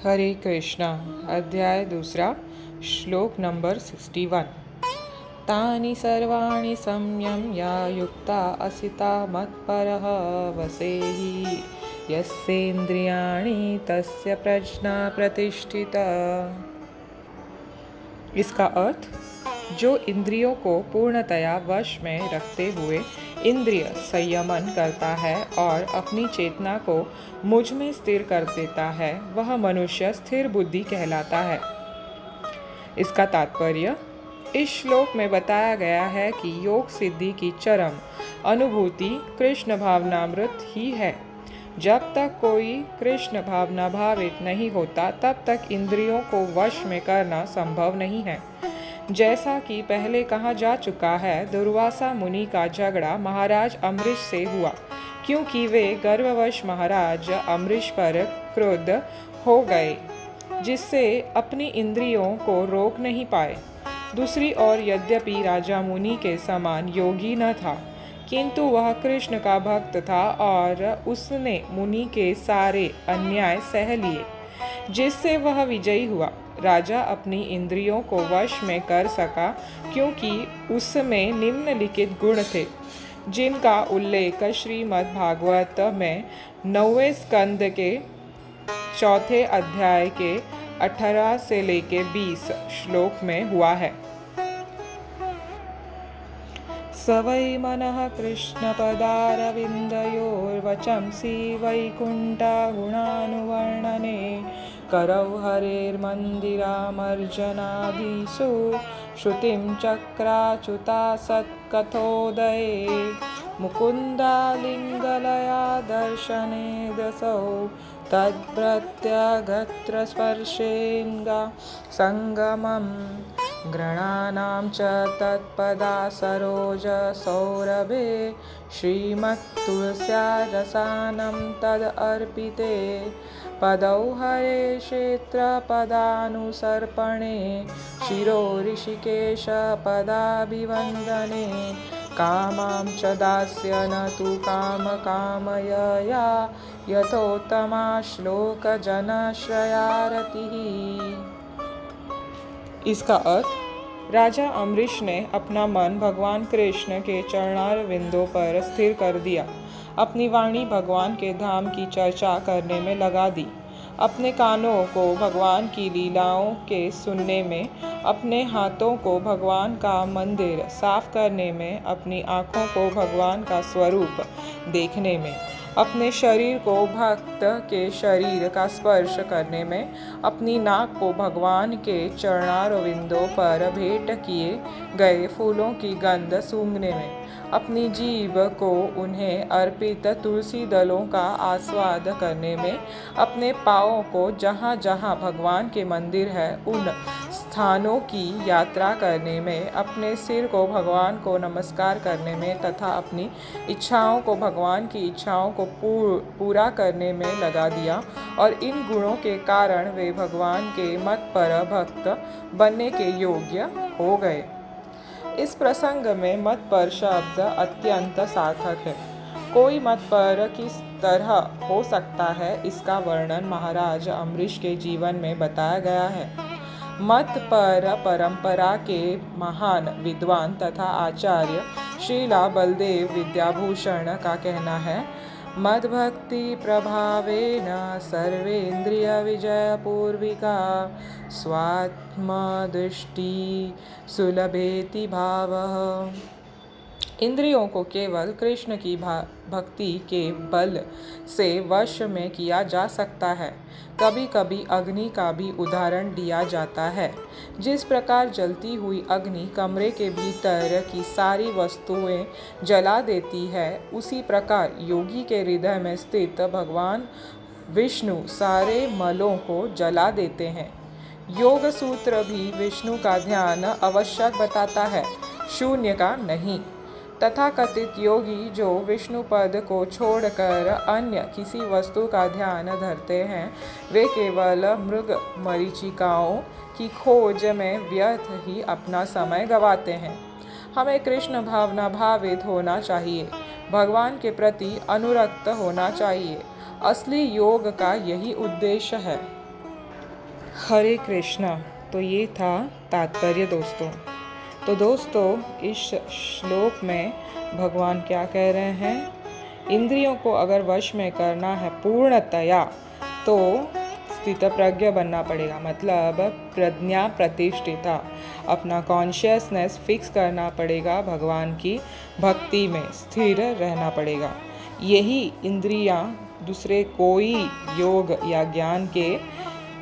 हरे कृष्णा। अध्याय दूसरा, श्लोक नंबर 61। तानि सर्वाणि संयम्य युक्ता असिता मत्परः वसेहि यस्येन्द्रियाणि तस्य प्रज्ञा प्रतिष्ठिता। इसका अर्थ, जो इंद्रियों को पूर्णतया वश में रखते हुए इंद्रिय संयमन करता है और अपनी चेतना को मुझ में स्थिर कर देता है, वह मनुष्य स्थिर बुद्धि कहलाता है। इसका तात्पर्य, इस श्लोक में बताया गया है कि योग सिद्धि की चरम अनुभूति कृष्ण भावनामृत ही है। जब तक कोई कृष्ण भावना भावित नहीं होता, तब तक इंद्रियों को वश में करना संभव नहीं है। जैसा कि पहले कहा जा चुका है, दुर्वासा मुनि का झगड़ा महाराज अम्बरीश से हुआ, क्योंकि वे गर्ववश महाराज अम्बरीश पर क्रुद्ध हो गए, जिससे अपनी इंद्रियों को रोक नहीं पाए। दूसरी ओर यद्यपि राजा मुनि के समान योगी न था, किंतु वह कृष्ण का भक्त था और उसने मुनि के सारे अन्याय सह लिए, जिससे वह विजयी हुआ। राजा अपनी इंद्रियों को वश में कर सका, क्योंकि उसमें निम्नलिखित गुण थे, जिनका उल्लेख श्रीमद् भागवत में 9वें स्कंद के 4थे अध्याय के 18 से लेके 20 श्लोक में हुआ है। स वै मनः कृष्णपदारविन्दयोर्वचंसि वैकुण्ठा गुणानुवर्णने करौ हरेर्मन्दिरामर्जनादिषु श्रुतिं चक्राच्युता सत्कथोदये मुकुन्दालिङ्गलया दर्शने दसौ तद्प्रत्यगत्र स्पर्शेङ्गा सङ्गमम् गृणानां च तत्पदा सरोजसौरभे श्रीमत्तुलस्या रसानं तदर्पिते पदौ हरे क्षेत्रपदानुसर्पणे शिरो ऋषिकेशपदाभिवन्दने कामां च दास्य न तु कामकामयया यथोत्तमा श्लोकजनश्रयारतिः। इसका अर्थ, राजा अम्बरीश ने अपना मन भगवान कृष्ण के चरणारविंदों पर स्थिर कर दिया, अपनी वाणी भगवान के धाम की चर्चा करने में लगा दी, अपने कानों को भगवान की लीलाओं के सुनने में, अपने हाथों को भगवान का मंदिर साफ करने में, अपनी आँखों को भगवान का स्वरूप देखने में, अपने शरीर को भक्त के शरीर का स्पर्श करने में, अपनी नाक को भगवान के चरणारविंदों पर भेंट किए गए फूलों की गंध सूंघने में, अपनी जीभ को उन्हें अर्पित तुलसी दलों का आस्वाद करने में, अपने पाँवों को जहाँ जहाँ भगवान के मंदिर है उन स्थानों की यात्रा करने में, अपने सिर को भगवान को नमस्कार करने में तथा अपनी इच्छाओं को भगवान की इच्छाओं को पूरा करने में लगा दिया, और इन गुणों के कारण वे भगवान के मत पर भक्त बनने के योग्य हो गए। इस प्रसंग में मत पर शब्द अत्यंत सार्थक है। कोई मत पर किस तरह हो सकता है, इसका वर्णन महाराज अम्बरीश के जीवन में बताया गया है। मत पर परंपरा के महान विद्वान तथा आचार्य श्रीला बलदेव विद्याभूषण का कहना है, मद्भक्ति प्रभावेन सर्वेन्द्रिय विजय पूर्विका स्वात्मदृष्टि सुलभेति भावः। इंद्रियों को केवल कृष्ण की भक्ति के बल से वश में किया जा सकता है। कभी कभी अग्नि का भी उदाहरण दिया जाता है। जिस प्रकार जलती हुई अग्नि कमरे के भीतर की सारी वस्तुएं जला देती है, उसी प्रकार योगी के हृदय में स्थित भगवान विष्णु सारे मलों को जला देते हैं। योग सूत्र भी विष्णु का ध्यान आवश्यक बताता है, शून्य का नहीं। तथाकथित योगी जो विष्णु पद को छोड़कर अन्य किसी वस्तु का ध्यान धरते हैं, वे केवल मृग मरीचिकाओं की खोज में व्यर्थ ही अपना समय गंवाते हैं। हमें कृष्ण भावना भावित होना चाहिए, भगवान के प्रति अनुरक्त होना चाहिए। असली योग का यही उद्देश्य है। हरे कृष्णा। तो ये था तात्पर्य दोस्तों। तो दोस्तों इस श्लोक में भगवान क्या कह रहे हैं, इंद्रियों को अगर वश में करना है पूर्णतया तो स्थितप्रज्ञ बनना पड़ेगा, मतलब प्रज्ञा प्रतिष्ठिता, अपना कॉन्शियसनेस फिक्स करना पड़ेगा, भगवान की भक्ति में स्थिर रहना पड़ेगा। यही इंद्रियां दूसरे कोई योग या ज्ञान के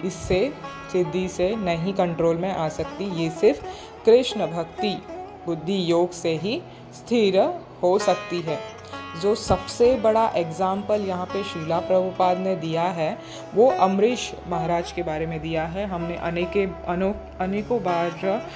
इससे सिद्धि से नहीं कंट्रोल में आ सकती। ये सिर्फ कृष्ण भक्ति बुद्धि योग से ही स्थिर हो सकती है। जो सबसे बड़ा एग्जाम्पल यहाँ पे श्रीला प्रभुपाद ने दिया है वो अम्बरीश महाराज के बारे में दिया है। हमने अनेकों बार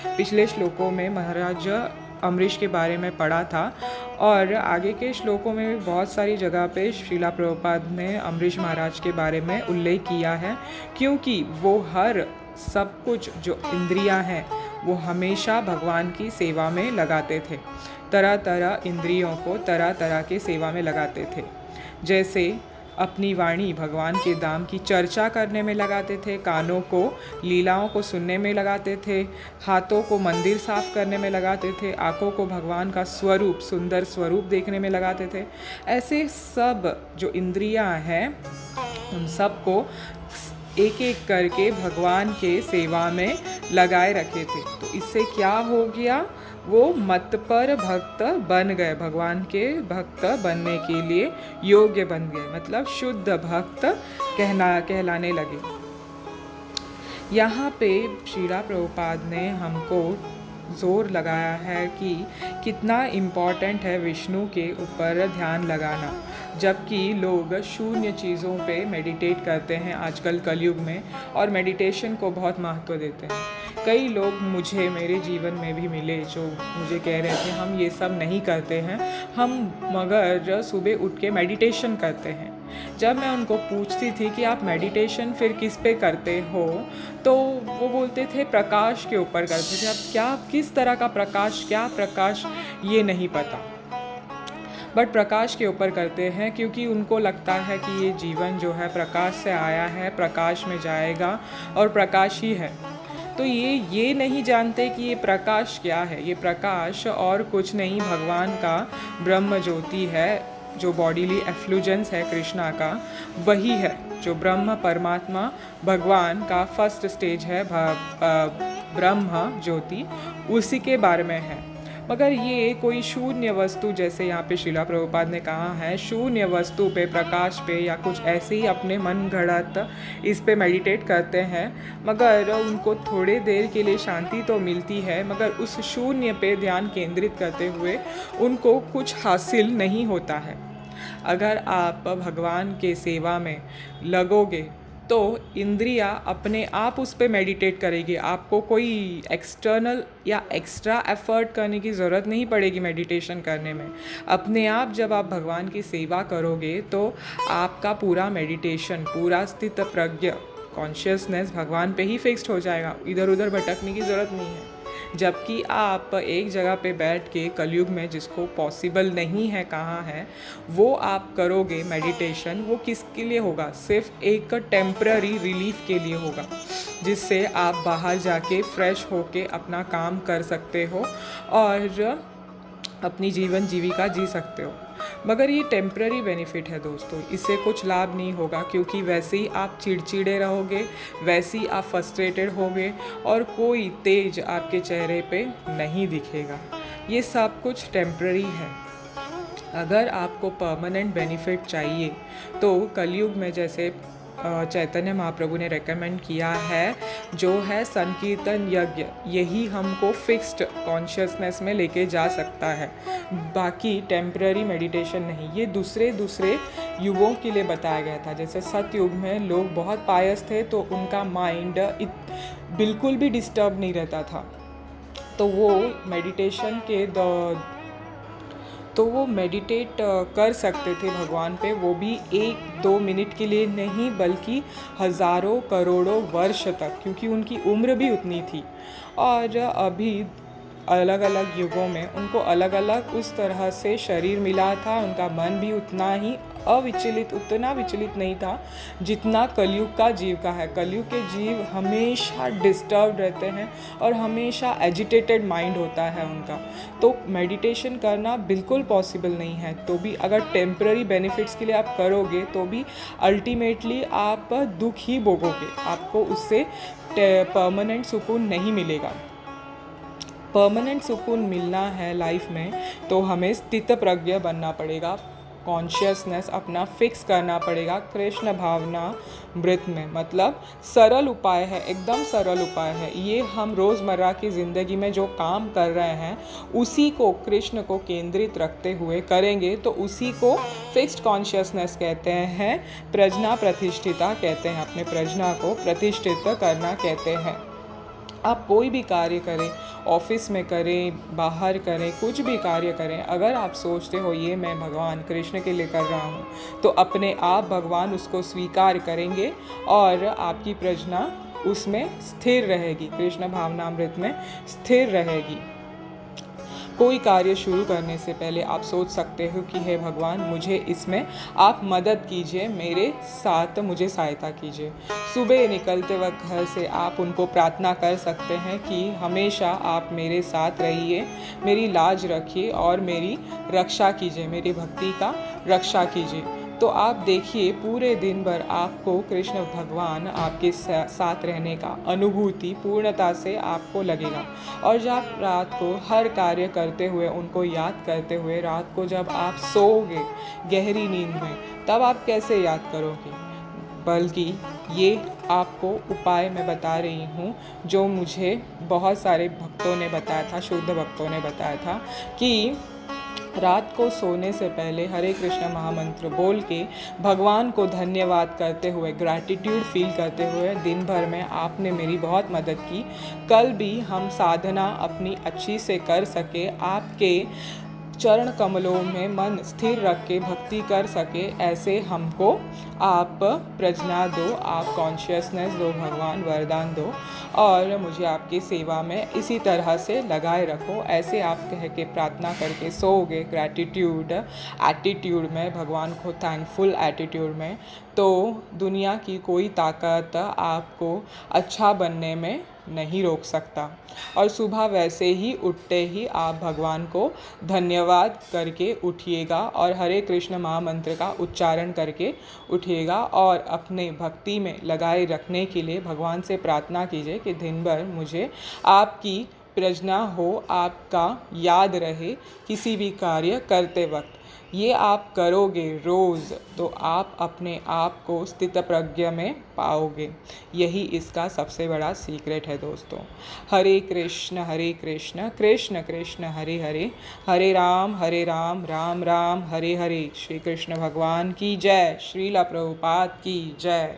पिछले श्लोकों में महाराज अम्बरीश के बारे में पढ़ा था, और आगे के श्लोकों में भी बहुत सारी जगह पे श्रीला प्रभुपाद ने अम्बरीश महाराज के बारे में उल्लेख किया है, क्योंकि वो हर सब कुछ जो इंद्रियां हैं वो हमेशा भगवान की सेवा में लगाते थे। तरह तरह इंद्रियों को तरह तरह के सेवा में लगाते थे। जैसे अपनी वाणी भगवान के धाम की चर्चा करने में लगाते थे, कानों को लीलाओं को सुनने में लगाते थे, हाथों को मंदिर साफ करने में लगाते थे, आँखों को भगवान का स्वरूप सुंदर स्वरूप देखने में लगाते थे। ऐसे सब जो इंद्रियां हैं उन सब को एक एक करके भगवान के सेवा में लगाए रखे थे। तो इससे क्या हो गया, वो मतपर भक्त बन गए, भगवान के भक्त बनने के लिए योग्य बन गए, मतलब शुद्ध भक्त कहलाने लगे। यहाँ पे श्रीला प्रभुपाद ने हमको जोर लगाया है कि कितना इम्पॉर्टेंट है विष्णु के ऊपर ध्यान लगाना, जबकि लोग शून्य चीज़ों पे मेडिटेट करते हैं आजकल कलयुग में, और मेडिटेशन को बहुत महत्व देते हैं। कई लोग मुझे मेरे जीवन में भी मिले जो मुझे कह रहे थे हम ये सब नहीं करते हैं, हम मगर सुबह उठ के मेडिटेशन करते हैं। जब मैं उनको पूछती थी कि आप मेडिटेशन फिर किस पे करते हो, तो वो बोलते थे प्रकाश के ऊपर करते थे। अब क्या किस तरह का प्रकाश, क्या प्रकाश ये नहीं पता, बट प्रकाश के ऊपर करते हैं, क्योंकि उनको लगता है कि ये जीवन जो है प्रकाश से आया है, प्रकाश में जाएगा और प्रकाश ही है। तो ये नहीं जानते कि ये प्रकाश क्या है। ये प्रकाश और कुछ नहीं भगवान का ब्रह्म ज्योति है, जो बॉडीली एफ्लुजेंस है कृष्णा का, वही है जो ब्रह्म परमात्मा भगवान का फर्स्ट स्टेज है ब्रह्म ज्योति, उसी के बारे में है। मगर ये कोई शून्य वस्तु, जैसे यहाँ पे श्रीला प्रभुपाद ने कहा है, शून्य वस्तु पे, प्रकाश पे या कुछ ऐसे ही अपने मन घड़त इस पे मेडिटेट करते हैं, मगर उनको थोड़े देर के लिए शांति तो मिलती है, मगर उस शून्य पे ध्यान केंद्रित करते हुए उनको कुछ हासिल नहीं होता है। अगर आप भगवान के सेवा में लगोगे तो इंद्रियां अपने आप उस पर मेडिटेट करेगी, आपको कोई एक्सटर्नल या एक्स्ट्रा एफर्ट करने की ज़रूरत नहीं पड़ेगी मेडिटेशन करने में। अपने आप जब आप भगवान की सेवा करोगे तो आपका पूरा मेडिटेशन, पूरा स्थित प्रज्ञ कॉन्शियसनेस भगवान पे ही फिक्स्ड हो जाएगा, इधर उधर भटकने की ज़रूरत नहीं है। जबकि आप एक जगह पे बैठ के कलयुग में, जिसको पॉसिबल नहीं है कहाँ है, वो आप करोगे मेडिटेशन, वो किसके लिए होगा, सिर्फ एक टेम्पररी रिलीफ के लिए होगा, जिससे आप बाहर जाके फ्रेश होके अपना काम कर सकते हो और अपनी जीवन जीविका जी सकते हो। मगर ये टेम्पररी बेनिफिट है दोस्तों, इससे कुछ लाभ नहीं होगा, क्योंकि वैसे ही आप चिड़चिड़े रहोगे, वैसे ही आप फ्रस्ट्रेटेड होगे और कोई तेज आपके चेहरे पे नहीं दिखेगा। ये सब कुछ टेम्पररी है। अगर आपको परमानेंट बेनिफिट चाहिए तो कलयुग में जैसे चैतन्य महाप्रभु ने रेकमेंड किया है, जो है संकीर्तन यज्ञ, यही हमको फिक्स्ड कॉन्शियसनेस में लेके जा सकता है, बाकी टेम्पररी मेडिटेशन नहीं। ये दूसरे युगों के लिए बताया गया था। जैसे सतयुग में लोग बहुत पायस थे तो उनका माइंड बिल्कुल भी डिस्टर्ब नहीं रहता था, तो वो मेडिटेट कर सकते थे भगवान पे, वो भी 1-2 मिनट के लिए नहीं बल्कि हज़ारों करोड़ों वर्ष तक, क्योंकि उनकी उम्र भी उतनी थी। और अभी अलग अलग युगों में उनको अलग अलग उस तरह से शरीर मिला था, उनका मन भी उतना ही अविचलित, उतना विचलित नहीं था जितना कलयुग का जीव का है। कलयुग के जीव हमेशा डिस्टर्ब रहते हैं और हमेशा एजिटेटेड माइंड होता है उनका। तो मेडिटेशन करना बिल्कुल पॉसिबल नहीं है। तो भी अगर टेम्पररी बेनिफिट्स के लिए आप करोगे तो भी अल्टीमेटली आप दुख ही भोगोगे, आपको उससे परमानेंट सुकून नहीं मिलेगा। परमानेंट सुकून मिलना है लाइफ में तो हमें स्थित प्रज्ञ बनना पड़ेगा, कॉन्शियसनेस अपना फिक्स करना पड़ेगा कृष्ण भावना मृत में। मतलब सरल उपाय है, एकदम सरल उपाय है ये। हम रोज़मर्रा की ज़िंदगी में जो काम कर रहे हैं उसी को कृष्ण को केंद्रित रखते हुए करेंगे तो उसी को फिक्स्ड कॉन्शियसनेस कहते हैं, प्रज्ञा प्रतिष्ठिता कहते हैं। अपने प्रज्ञा को प्रतिष्ठित करना कहते हैं। आप कोई भी कार्य करें, ऑफिस में करें, बाहर करें, कुछ भी कार्य करें, अगर आप सोचते हो ये मैं भगवान कृष्ण के लिए कर रहा हूँ तो अपने आप भगवान उसको स्वीकार करेंगे और आपकी प्रज्ञा उसमें स्थिर रहेगी, कृष्ण भावनामृत में स्थिर रहेगी। कोई कार्य शुरू करने से पहले आप सोच सकते हो कि हे भगवान मुझे इसमें आप मदद कीजिए, मेरे साथ मुझे सहायता कीजिए। सुबह निकलते वक्त घर से आप उनको प्रार्थना कर सकते हैं कि हमेशा आप मेरे साथ रहिए, मेरी लाज रखिए और मेरी रक्षा कीजिए, मेरी भक्ति का रक्षा कीजिए। तो आप देखिए पूरे दिन भर आपको कृष्ण भगवान आपके साथ रहने का अनुभूति पूर्णता से आपको लगेगा। और जब रात को हर कार्य करते हुए उनको याद करते हुए रात को जब आप सोओगे गहरी नींद में, तब आप कैसे याद करोगे? बल्कि ये आपको उपाय मैं बता रही हूँ जो मुझे बहुत सारे भक्तों ने बताया था, शुद्ध भक्तों ने बताया था कि रात को सोने से पहले हरे कृष्ण महामंत्र बोल के भगवान को धन्यवाद करते हुए, ग्रैटिट्यूड फील करते हुए, दिन भर में आपने मेरी बहुत मदद की, कल भी हम साधना अपनी अच्छी से कर सके, आपके चरण कमलों में मन स्थिर रख के भक्ति कर सके, ऐसे हमको आप प्रज्ञा दो, आप कॉन्शियसनेस दो, भगवान वरदान दो और मुझे आपकी सेवा में इसी तरह से लगाए रखो। ऐसे आप कह के प्रार्थना करके सोओगे ग्रैटिट्यूड एटीट्यूड में, भगवान को थैंकफुल एटीट्यूड में, तो दुनिया की कोई ताकत आपको अच्छा बनने में नहीं रोक सकता। और सुबह वैसे ही उठते ही आप भगवान को धन्यवाद करके उठिएगा और हरे कृष्ण महामंत्र का उच्चारण करके उठिएगा और अपने भक्ति में लगाए रखने के लिए भगवान से प्रार्थना कीजिए कि दिन भर मुझे आपकी प्रज्ञा हो, आपका याद रहे किसी भी कार्य करते वक्त। ये आप करोगे रोज़ तो आप अपने आप को स्थित प्रज्ञ में पाओगे। यही इसका सबसे बड़ा सीक्रेट है दोस्तों। हरे कृष्ण कृष्ण कृष्ण हरे हरे, हरे राम राम राम हरे हरे। श्री कृष्ण भगवान की जय, श्रील प्रभुपाद की जय।